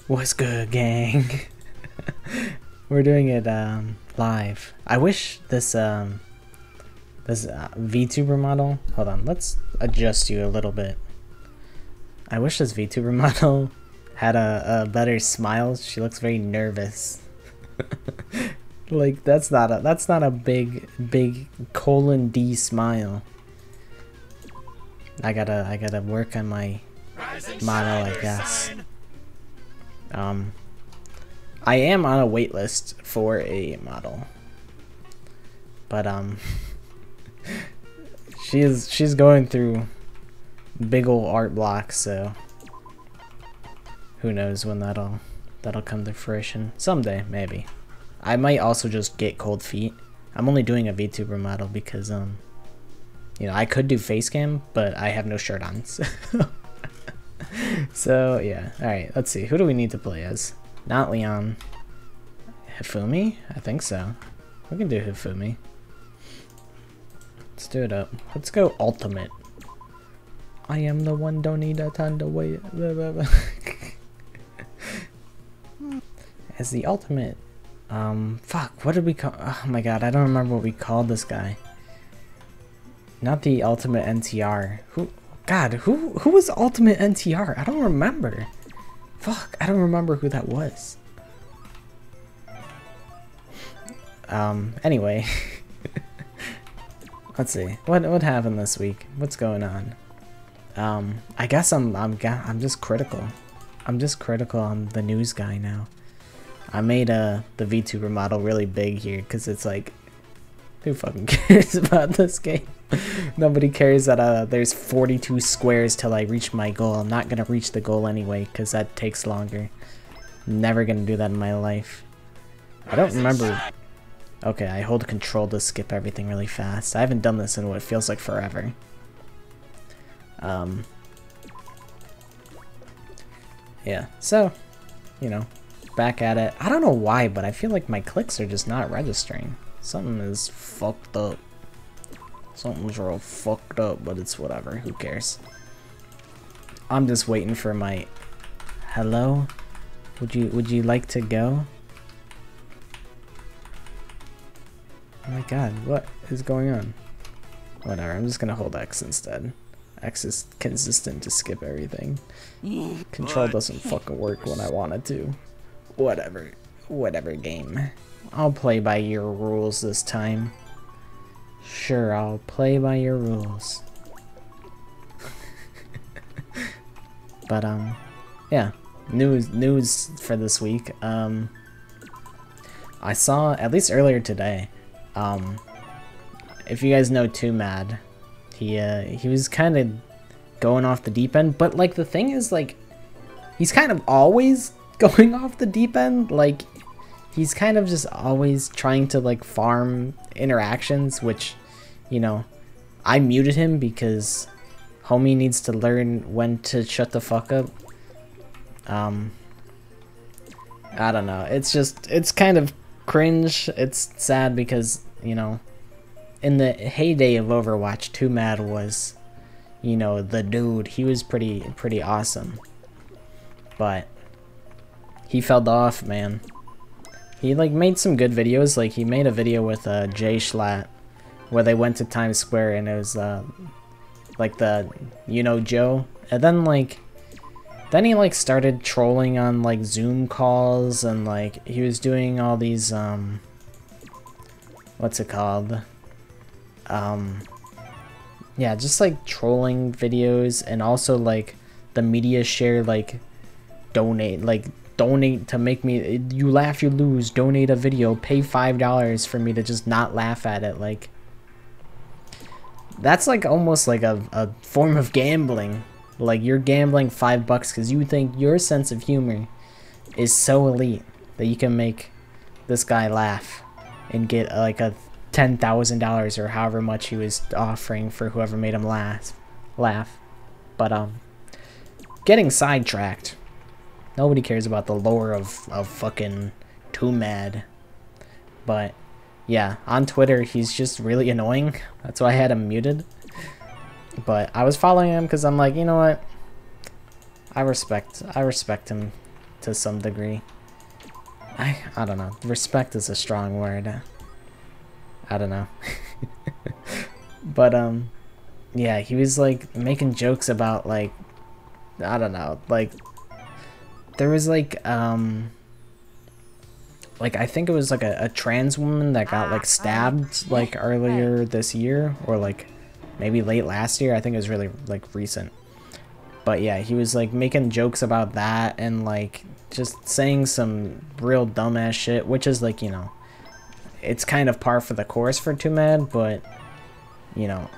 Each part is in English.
What's good, gang? We're doing it live. I wish this VTuber model. Hold on, let's adjust you a little bit. I wish this VTuber model had a better smile. She looks very nervous. Like that's not a big colon D smile. I gotta work on my model, I guess. I am on a wait list for a model, but she's going through big ol' art blocks, so who knows when that'll come to fruition. Someday, maybe. I might also just get cold feet. I'm only doing a VTuber model because you know, I could do face cam, but I have no shirt on. So yeah, alright, let's see. Who do we need to play as? Not Leon. Hifumi? I think so. We can do Hifumi. Let's do it up. Let's go ultimate. I am the one, don't need a ton to wait. As the ultimate. Fuck, what did we call? Oh my god, I don't remember what we called this guy. Not the ultimate NTR. Who was ultimate NTR? I don't remember. Fuck, I don't remember who that was. Anyway. Let's see. What happened this week? What's going on? I guess I'm just critical. I'm just critical on the news guy now. I made the VTuber model really big here because it's like, who fucking cares about this game? Nobody cares that there's 42 squares till I reach my goal. I'm not gonna reach the goal anyway because that takes longer. Never gonna do that in my life. I don't remember. Okay, I hold control to skip everything really fast. I haven't done this in what feels like forever. Yeah, so, you know, back at it. I don't know why, but I feel like my clicks are just not registering. Something is fucked up. Something's real fucked up, but it's whatever. Who cares? I'm just waiting for my... Hello? Would you like to go? Oh my god, what is going on? Whatever, I'm just gonna hold X instead. X is consistent to skip everything. Control doesn't fucking work when I want it to. Whatever. Whatever, game. I'll play by your rules this time. Sure, I'll play by your rules. But yeah, news for this week. I saw, at least earlier today, if you guys know Too Mad, he was kind of going off the deep end, but like the thing is, like, he's kind of always going off the deep end. Like, he's kind of just always trying to like farm interactions, which, you know, I muted him because homie needs to learn when to shut the fuck up. I don't know, it's kind of cringe. It's sad because, you know, in the heyday of Overwatch, Too Mad was, you know, the dude. He was pretty awesome, but he fell off, man. He like made some good videos. Like he made a video with Jay Schlatt where they went to Times Square and it was like the, you know, Joe, and then he like started trolling on like Zoom calls, and like he was doing all these what's it called, yeah, just like trolling videos, and also like the media share like donate to make me, you laugh you lose, donate a video, pay $5 for me to just not laugh at it. Like, that's like almost like a form of gambling. Like, you're gambling $5 because you think your sense of humor is so elite that you can make this guy laugh and get like a $10,000 or however much he was offering for whoever made him laugh. But getting sidetracked. Nobody cares about the lore of fucking Too Mad. But yeah, on Twitter he's just really annoying. That's why I had him muted. But I was following him because I'm like, you know what? I respect him to some degree. I don't know. Respect is a strong word. I don't know. But yeah, he was like making jokes about like, I don't know, like there was like I think it was like a trans woman that got like stabbed like earlier this year, or like maybe late last year. I think it was really like recent. But yeah, he was like making jokes about that and like just saying some real dumbass shit, which is like, you know, it's kind of par for the course for Too Mad, but you know,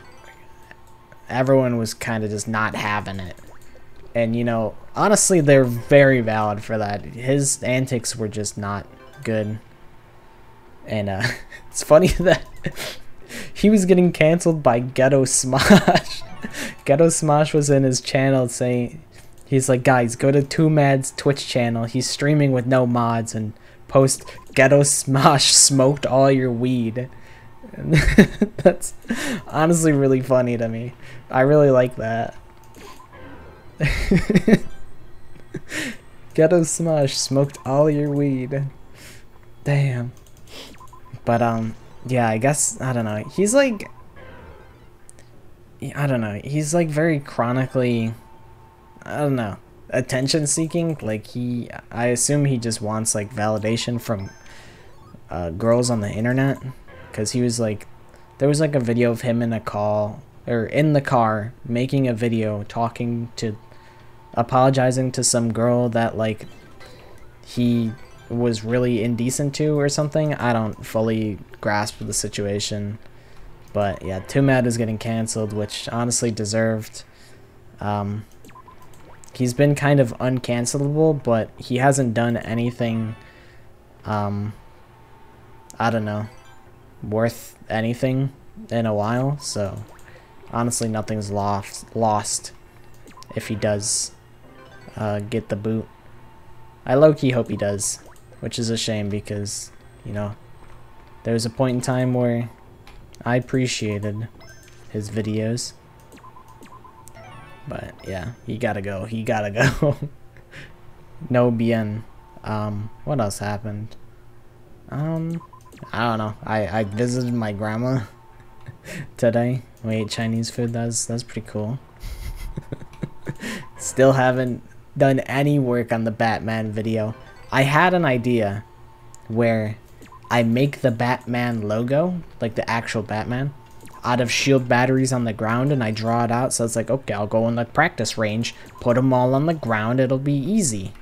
everyone was kind of just not having it. And you know, honestly, they're very valid for that. His antics were just not good. And it's funny that he was getting canceled by Ghetto Smosh. Ghetto Smosh was in his channel saying, he's like, guys, go to Too Mad's Twitch channel. He's streaming with no mods, and post Ghetto Smosh smoked all your weed. And that's honestly really funny to me. I really like that. Ghetto Smosh smoked all your weed. Damn. But yeah, I guess, I don't know. He's like, I don't know. He's like very chronically, I don't know, attention seeking. Like I assume he just wants like validation from girls on the internet. Cause he was like, there was like a video of him in a call, or in the car, making a video apologizing to some girl that like he was really indecent to or something. I don't fully grasp the situation. But yeah, Too Mad is getting canceled, which honestly deserved. He's been kind of uncancelable, but he hasn't done anything, I don't know, worth anything in a while. So honestly, nothing's lost if he does get the boot. I low-key hope he does, which is a shame because, you know, there was a point in time where I appreciated his videos. But yeah, he gotta go. He gotta go. No bien. What else happened? I don't know. I visited my grandma today. We ate Chinese food. That's pretty cool. Still haven't done any work on the Batman video. I had an idea where I make the Batman logo, like the actual Batman, out of shield batteries on the ground, and I draw it out. So it's like, okay, I'll go in the practice range, put them all on the ground, it'll be easy.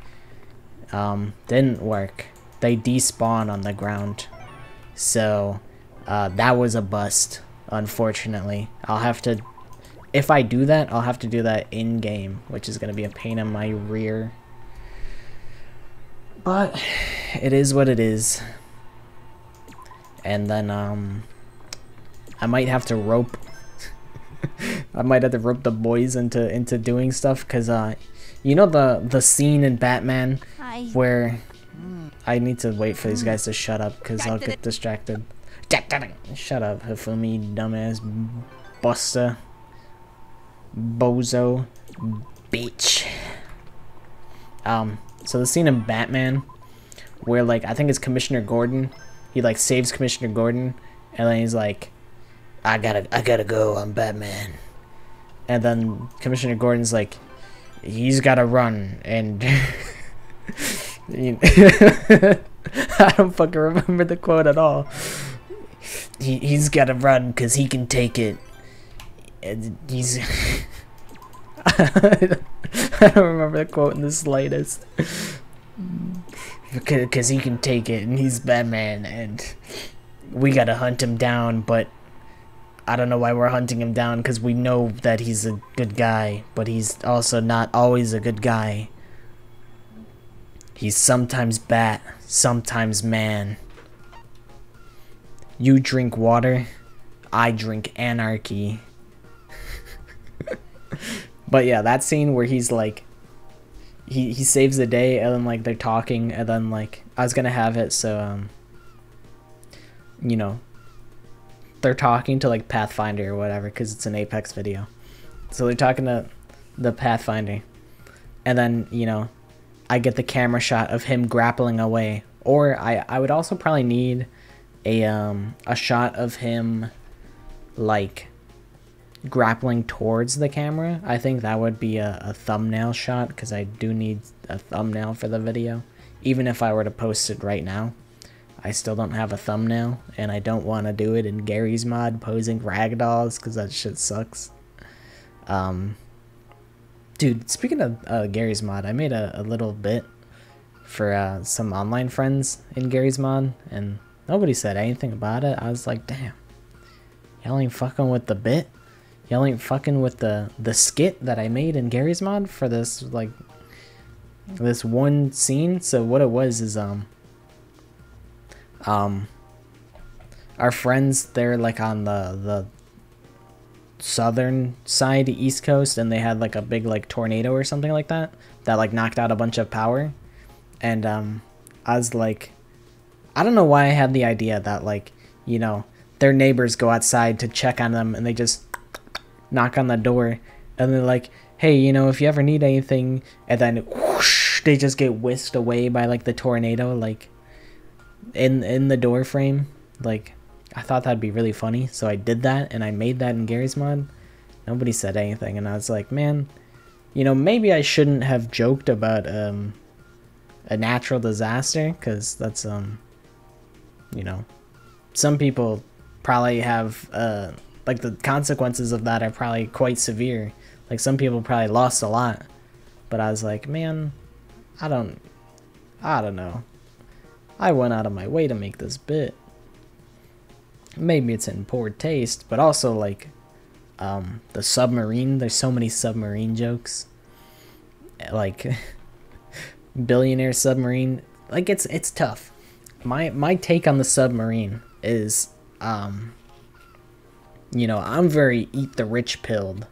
Didn't work. They despawn on the ground. So that was a bust, unfortunately. I'll have to, if I do that, I'll have to do that in game, which is going to be a pain in my rear. But it is what it is. And then I might have to rope I might have to rope the boys into doing stuff, because you know the scene in Batman where I need to wait for these guys to shut up because I'll get distracted. Shut up, hifumi, dumbass, buster, bozo, bitch. So the scene in Batman where, like, I think it's Commissioner Gordon. He like saves Commissioner Gordon, and then he's like, I gotta go, I'm Batman. And then Commissioner Gordon's like, he's gotta run, and I don't fucking remember the quote at all. He's gotta run because he can take it. And he's I don't remember the quote in the slightest. Because he can take it, and he's Batman, and we gotta hunt him down, but I don't know why we're hunting him down, because we know that he's a good guy, but he's also not always a good guy. He's sometimes bat, sometimes man. You drink water, I drink anarchy. But yeah, that scene where he's like, he saves the day, and then like they're talking, and then like I was gonna have it so you know, they're talking to like Pathfinder or whatever, because it's an Apex video. So they're talking to the Pathfinder, and then, you know, I get the camera shot of him grappling away. Or I would also probably need a shot of him like grappling towards the camera. I think that would be a thumbnail shot, because I do need a thumbnail for the video. Even if I were to post it right now, I still don't have a thumbnail, and I don't want to do it in Gary's mod posing ragdolls, because that shit sucks. Dude, speaking of Gary's mod, I made a little bit for some online friends in Gary's mod, and nobody said anything about it. I was like, damn, y'all ain't fucking with the bit? Y'all ain't fucking with the skit that I made in Gary's mod for this, like, this one scene? So what it was is, our friends, they're like on the southern side, East Coast, and they had like a big like tornado or something like that like knocked out a bunch of power. And I was like, I don't know why I had the idea that, like, you know, their neighbors go outside to check on them, and they just knock on the door, and they're like, hey, you know, if you ever need anything, and then whoosh, they just get whisked away by like the tornado, like in the door frame. Like, I thought that'd be really funny, so I did that, and I made that in Gary's mod. Nobody said anything, and I was like, man, you know, maybe I shouldn't have joked about a natural disaster, because that's you know, some people probably have like, the consequences of that are probably quite severe. Like, some people probably lost a lot. But I was like, man, I don't know. I went out of my way to make this bit. Maybe it's in poor taste, but also, like, the submarine, there's so many submarine jokes. Like, billionaire submarine, like, it's tough. My take on the submarine is, you know, I'm very eat the rich pilled,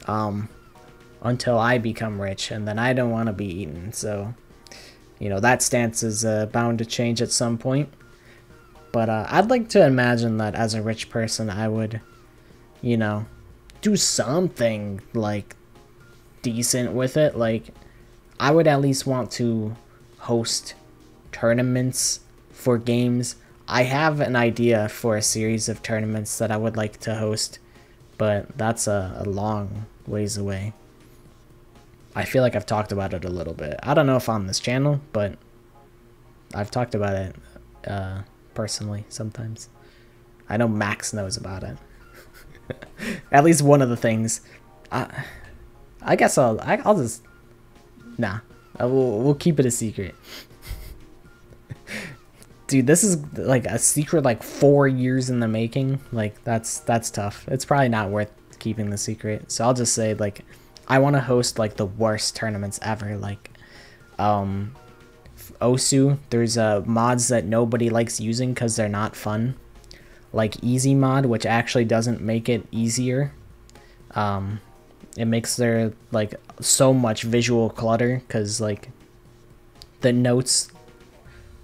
until I become rich, and then I don't want to be eaten. So, you know, that stance is bound to change at some point. But I'd like to imagine that as a rich person, I would, you know, do something, like, decent with it. Like, I would at least want to host tournaments for games. I have an idea for a series of tournaments that I would like to host, but that's a long ways away. I feel like I've talked about it a little bit. I don't know if on this channel, but I've talked about it personally sometimes. I know Max knows about it. At least one of the things. I guess I'll just, nah. We'll keep it a secret. Dude, this is like a secret, like 4 years in the making. Like, that's tough. It's probably not worth keeping the secret. So I'll just say, like, I want to host like the worst tournaments ever. Like, Osu, there's mods that nobody likes using because they're not fun. Like easy mod, which actually doesn't make it easier. It makes there like so much visual clutter because like the notes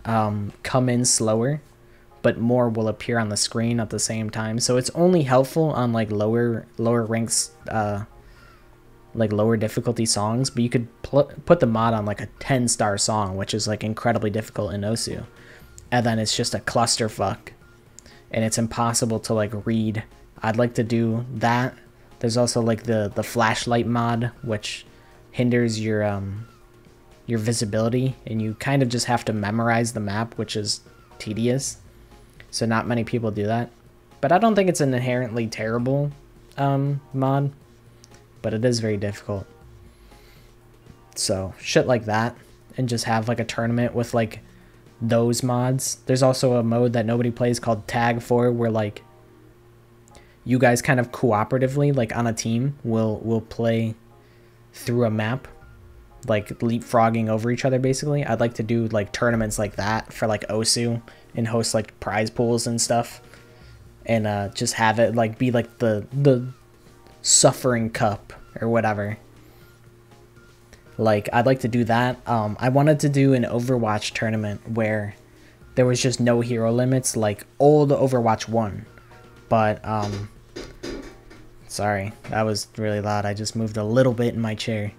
come in slower, but more will appear on the screen at the same time. So it's only helpful on like lower ranks, like lower difficulty songs, but you could put the mod on like a 10-star song, which is like incredibly difficult in Osu, and then it's just a clusterfuck, and it's impossible to like read. I'd like to do that. There's also like the flashlight mod, which hinders your visibility, and you kind of just have to memorize the map, which is tedious. So not many people do that, but I don't think it's an inherently terrible mod, but it is very difficult. So shit like that, and just have like a tournament with like those mods. There's also a mode that nobody plays called Tag 4, where like you guys kind of cooperatively, like on a team, will play through a map, like leapfrogging over each other basically. I'd like to do like tournaments like that for like Osu, and host like prize pools and stuff, and just have it like be like the suffering cup or whatever. Like, I'd like to do that. I wanted to do an Overwatch tournament where there was just no hero limits, like old Overwatch 1. But sorry, that was really loud. I just moved a little bit in my chair.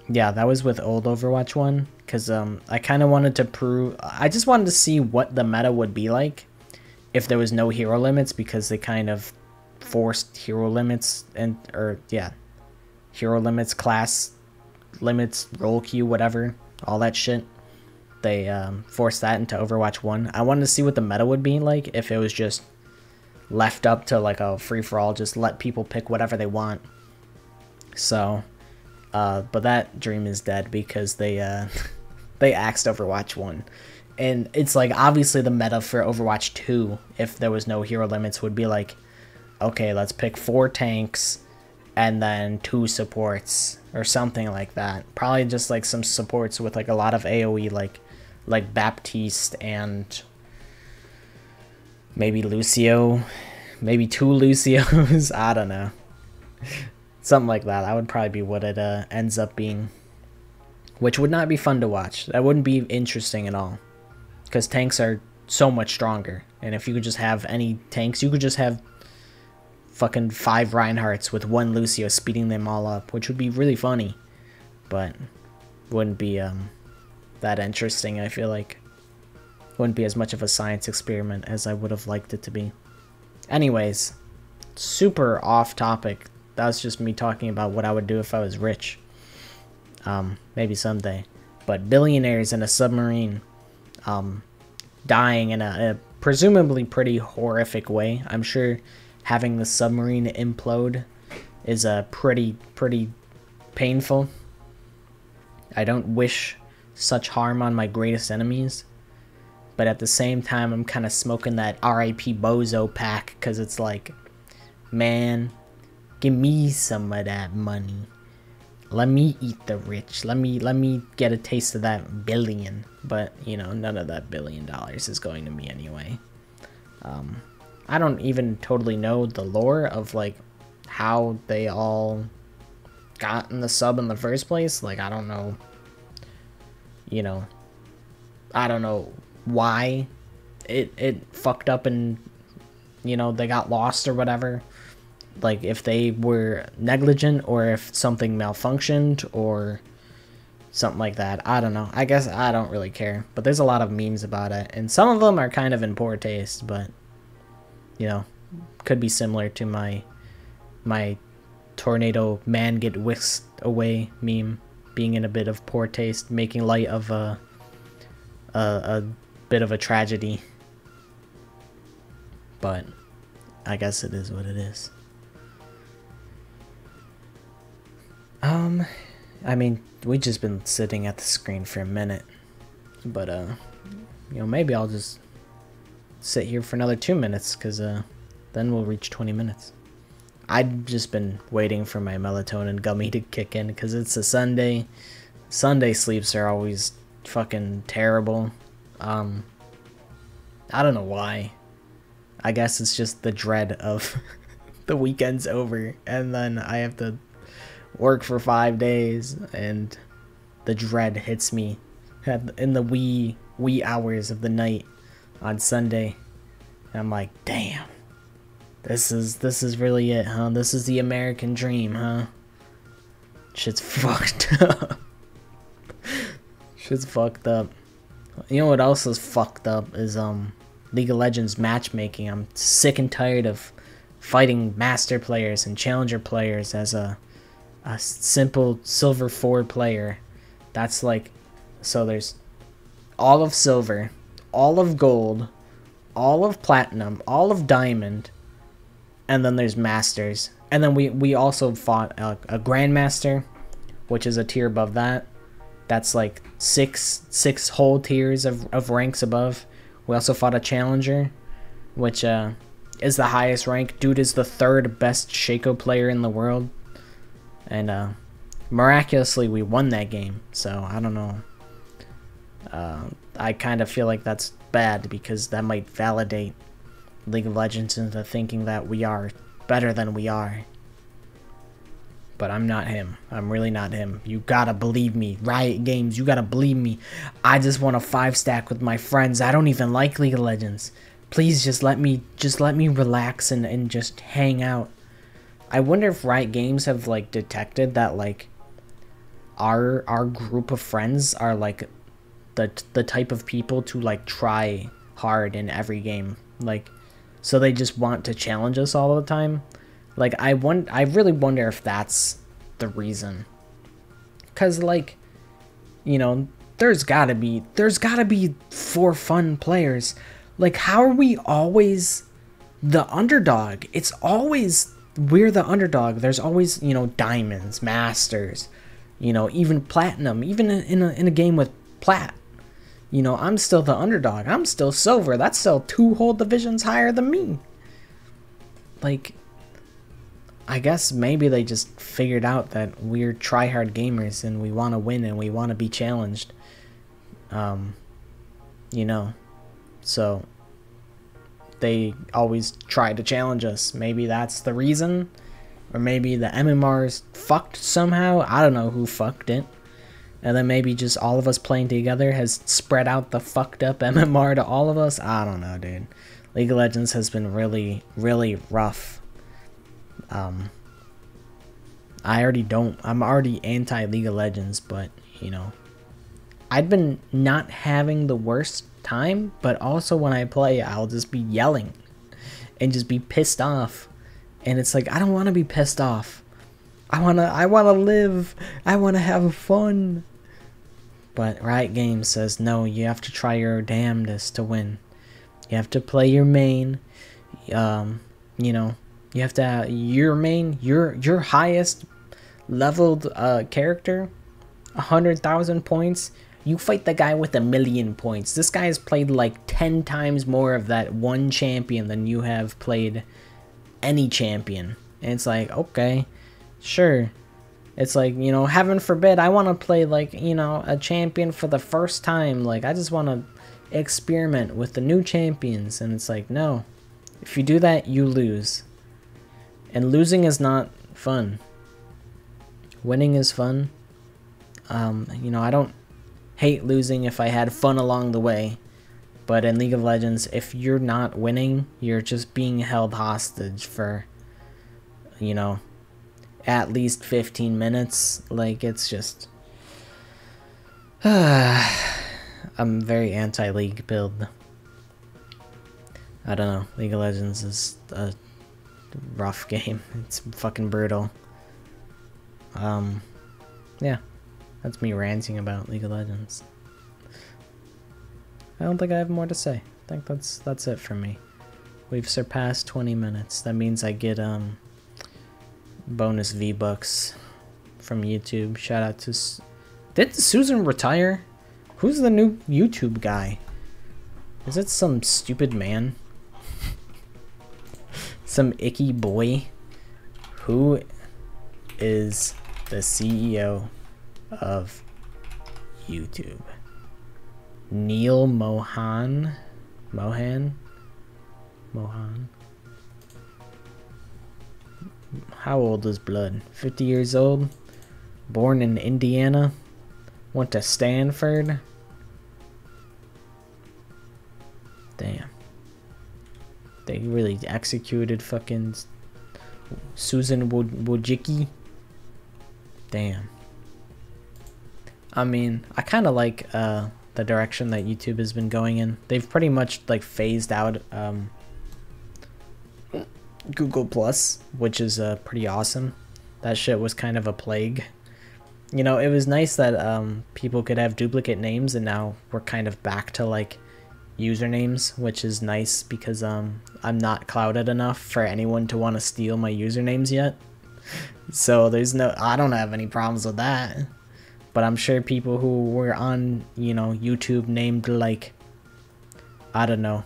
Yeah, that was with old Overwatch 1, because I kind of wanted to prove... I just wanted to see what the meta would be like if there was no hero limits, because they kind of forced hero limits, hero limits, class limits, role queue, whatever, all that shit. They forced that into Overwatch 1. I wanted to see what the meta would be like if it was just left up to like a free-for-all, just let people pick whatever they want. So... but that dream is dead because they they axed Overwatch 1. And it's like, obviously the meta for Overwatch 2, if there was no hero limits, would be like, okay, let's pick 4 tanks and then 2 supports or something like that. Probably just like some supports with like a lot of AoE, like Baptiste and maybe Lucio, maybe 2 Lucios. I don't know. Something like that. That would probably be what it ends up being. Which would not be fun to watch. That wouldn't be interesting at all. Because tanks are so much stronger. And if you could just have any tanks, you could just have fucking 5 Reinhardts with 1 Lucio speeding them all up. Which would be really funny. But wouldn't be that interesting, I feel like. Wouldn't be as much of a science experiment as I would have liked it to be. Anyways, super off topic. That was just me talking about what I would do if I was rich. Maybe someday. But billionaires in a submarine dying in a presumably pretty horrific way. I'm sure having the submarine implode is pretty painful. I don't wish such harm on my greatest enemies. But at the same time, I'm kind of smoking that R.I.P. Bozo pack, because it's like, man... Give me some of that money. Let me eat the rich. Let me get a taste of that billion. But, you know, none of that $1 billion is going to me anyway. I don't even totally know the lore of, like, how they all got in the sub in the first place. Like, I don't know. You know. I don't know why it fucked up and, you know, they got lost or whatever. Like, if they were negligent or if something malfunctioned or something like that. I don't know. I guess I don't really care. But there's a lot of memes about it. And some of them are kind of in poor taste, but, you know, could be similar to my tornado man get whisked away meme being in a bit of poor taste, making light of a bit of a tragedy. But I guess it is what it is. I mean, we've just been sitting at the screen for a minute, but, you know, maybe I'll just sit here for another 2 minutes, because, then we'll reach 20 minutes. I've just been waiting for my melatonin gummy to kick in, because it's a Sunday. Sunday sleeps are always fucking terrible. I don't know why. I guess it's just the dread of the weekend's over, and then I have to work for 5 days, and the dread hits me in the wee hours of the night on Sunday. And I'm like, damn, this is really it, huh? This is the American dream, huh? Shit's fucked up. Shit's fucked up. You know what else is fucked up is League of Legends matchmaking. I'm sick and tired of fighting master players and challenger players as a simple silver 4 player. That's like, so there's all of silver, all of gold, all of platinum, all of diamond, and then there's masters. And then we also fought a grandmaster, which is a tier above that. That's like six whole tiers of ranks above. We also fought a challenger, which is the highest rank. Dude is the 3rd best Shaco player in the world. And miraculously we won that game, so I don't know. I kind of feel like that's bad, because that might validate League of Legends into thinking that we are better than we are. But I'm not him. I'm really not him. You gotta believe me. Riot Games, you gotta believe me. I just want a 5-stack with my friends. I don't even like League of Legends. Please just let me relax and just hang out. I wonder if Riot Games have, like, detected that, like, our group of friends are like the type of people to like try hard in every game, like, so they just want to challenge us all the time. Like, I really wonder if that's the reason. Cause like, you know, there's gotta be for fun players. Like, how are we always the underdog? It's always we're the underdog. There's always, you know, diamonds, masters, you know, even platinum, even in a game with plat. You know, I'm still the underdog. I'm still silver. That's still 2 whole divisions higher than me. Like, I guess maybe they just figured out that we're tryhard gamers and we want to win and we want to be challenged. You know, so they always try to challenge us. Maybe that's the reason. Or maybe the MMR's fucked somehow. I don't know who fucked it. And then maybe just all of us playing together has spread out the fucked up MMR to all of us. I don't know, dude. League of Legends has been really, really rough. I'm already anti League of Legends, but, you know, I've been not having the worst time, but also when I play, I'll just be yelling and just be pissed off. And it's like, I don't want to be pissed off. I want to live. I want to have fun. But Riot Games says, no, you have to try your damnedest to win. You have to play your main. You know, you have to have your main, your highest leveled character, 100,000 points. You fight the guy with 1,000,000 points. This guy has played like 10 times more of that one champion than you have played any champion. And it's like, okay, sure. It's like, you know, heaven forbid, I want to play, like, you know, a champion for the first time. Like, I just want to experiment with the new champions. And it's like, no. If you do that, you lose. And losing is not fun. Winning is fun. You know, I don't hate losing if I had fun along the way. But in League of Legends, if you're not winning, you're just being held hostage for, you know, at least 15 minutes. Like, it's just I'm very anti-League build. I don't know, League of Legends is a rough game. It's fucking brutal. Yeah, that's me ranting about League of Legends. I don't think I have more to say. I think that's it for me. We've surpassed 20 minutes. That means I get bonus V-Bucks from YouTube. Shout out to... Did Susan retire? Who's the new YouTube guy? Is it some stupid man? Some icky boy? Who is the CEO of YouTube? Neil Mohan? How old is Blood? 50 years old? Born in Indiana? Went to Stanford? Damn. They really executed fucking Susan Wojcicki? Damn. I mean, I kind of like the direction that YouTube has been going in. They've pretty much like phased out Google Plus, which is pretty awesome. That shit was kind of a plague. You know, it was nice that people could have duplicate names, and now we're kind of back to like usernames, which is nice because I'm not clouded enough for anyone to want to steal my usernames yet. So I don't have any problems with that. But I'm sure people who were on, you know, YouTube named like, I don't know,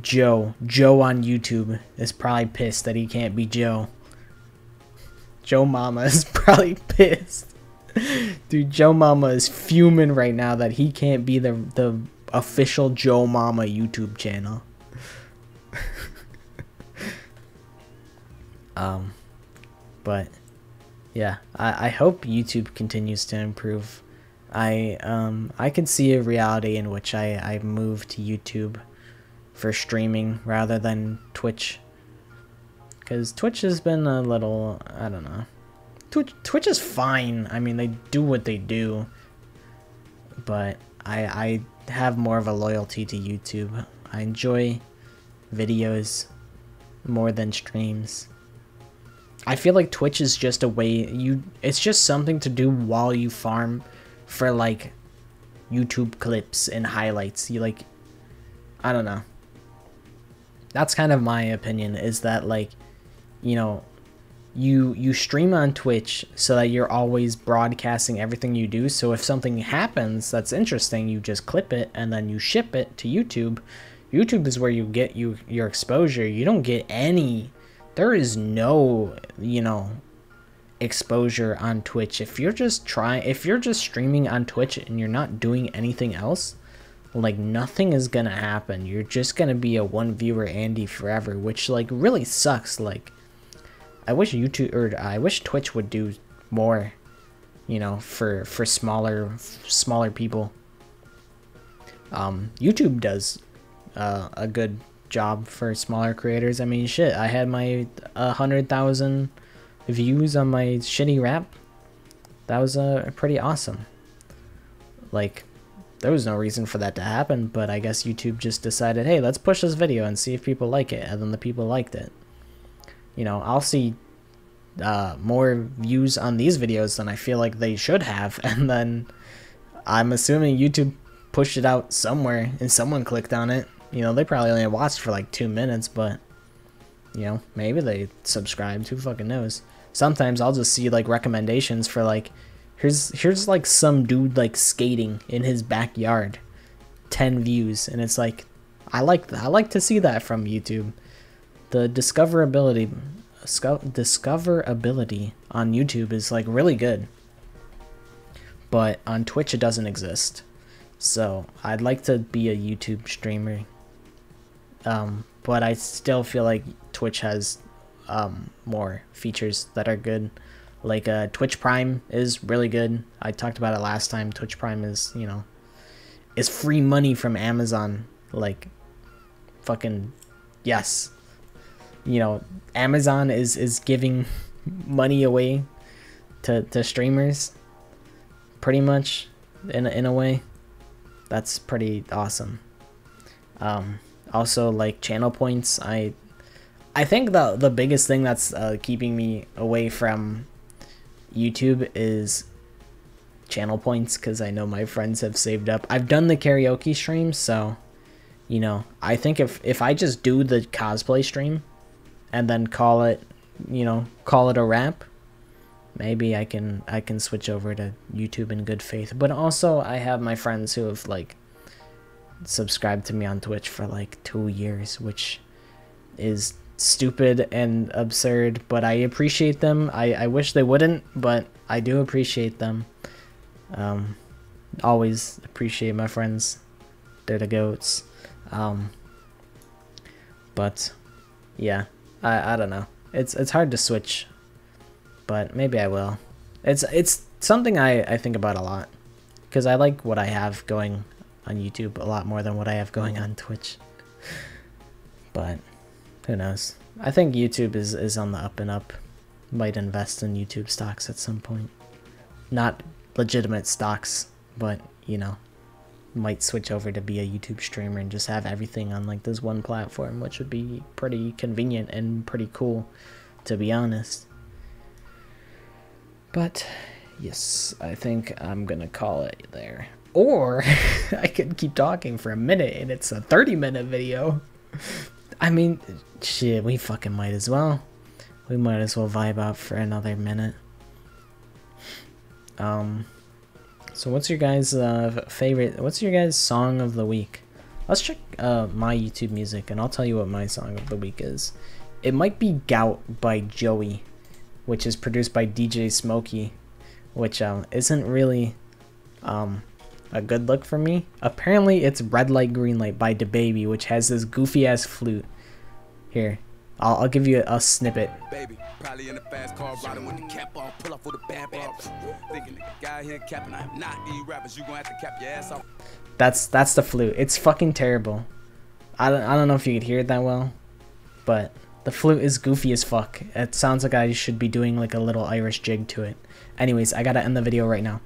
Joe on YouTube is probably pissed that he can't be Joe. Joe Mama is probably pissed. Dude, Joe Mama is fuming right now that he can't be the official Joe Mama YouTube channel. But yeah, I hope YouTube continues to improve. I can see a reality in which I move to YouTube for streaming rather than Twitch. Because Twitch has been a little, I don't know. Twitch is fine. I mean, they do what they do, but I have more of a loyalty to YouTube. I enjoy videos more than streams. I feel like Twitch is just a way it's just something to do while you farm for like YouTube clips and highlights. You like, I don't know. That's kind of my opinion, is that like, you know, you stream on Twitch so that you're always broadcasting everything you do. So if something happens that's interesting, you just clip it and then you ship it to YouTube. YouTube is where you get your exposure. You don't get any, there is no, you know, exposure on Twitch. If you're just streaming on Twitch and you're not doing anything else, like nothing is gonna happen. You're just gonna be a one viewer Andy forever, which like really sucks. Like I wish Twitch would do more, you know, for smaller people. YouTube does a good job for smaller creators. I mean, shit, I had my 100,000 views on my shitty rap. That was pretty awesome. Like, there was no reason for that to happen, but I guess YouTube just decided, hey, let's push this video and see if people like it, and then the people liked it. You know, I'll see more views on these videos than I feel like they should have, and then I'm assuming YouTube pushed it out somewhere and someone clicked on it. You know, they probably only watched for like 2 minutes, but you know, maybe they subscribed, who fucking knows. Sometimes I'll just see like recommendations for like, here's like some dude like skating in his backyard, 10 views, and it's like, I like to see that from YouTube. The discoverability on YouTube is like really good, but on Twitch it doesn't exist. So I'd like to be a YouTube streamer, but I still feel like Twitch has more features that are good. Like Twitch Prime is really good. I talked about it last time. Twitch Prime is, you know, is free money from Amazon. Like, fucking yes. You know, Amazon is giving money away to streamers, pretty much, in a way. That's pretty awesome. Also, like, channel points. I think the biggest thing that's keeping me away from YouTube is channel points, because I know my friends have saved up. I've done the karaoke stream, so, you know, I think if I just do the cosplay stream and then call it a wrap, maybe I can switch over to YouTube in good faith. But also, I have my friends who have like subscribed to me on Twitch for like 2 years, which is stupid and absurd, but I appreciate them. I wish they wouldn't, but I do appreciate them. Always appreciate my friends. They're the goats. But yeah, I don't know. It's hard to switch, but maybe I will. It's something I think about a lot, because I like what I have going on YouTube a lot more than what I have going on Twitch. But who knows? I think YouTube is on the up and up. Might invest in YouTube stocks at some point. Not legitimate stocks, but, you know, might switch over to be a YouTube streamer and just have everything on like this one platform, which would be pretty convenient and pretty cool, to be honest. But yes, I think I'm gonna call it there. Or I could keep talking for a minute and it's a 30-minute video. I mean, shit, we fucking might as well. We might as well vibe out for another minute. So what's your guys' favorite, what's your guys' song of the week? Let's check my YouTube music and I'll tell you what my song of the week is. It might be Gout by Joey, which is produced by DJ Smokey, which isn't really a good look for me. Apparently it's Red Light Green Light by DaBaby, which has this goofy ass flute. Here, I'll give you a snippet. Baby, probably in a fast car riding with the cap off, pull off with a bad thinking the guy here capping, I'm not these rappers, you gonna have to cap your ass off. That's the flute. It's fucking terrible. I don't know if you could hear it that well, but The flute is goofy as fuck. It sounds like I should be doing like a little Irish jig to it. Anyways, I gotta end the video right now.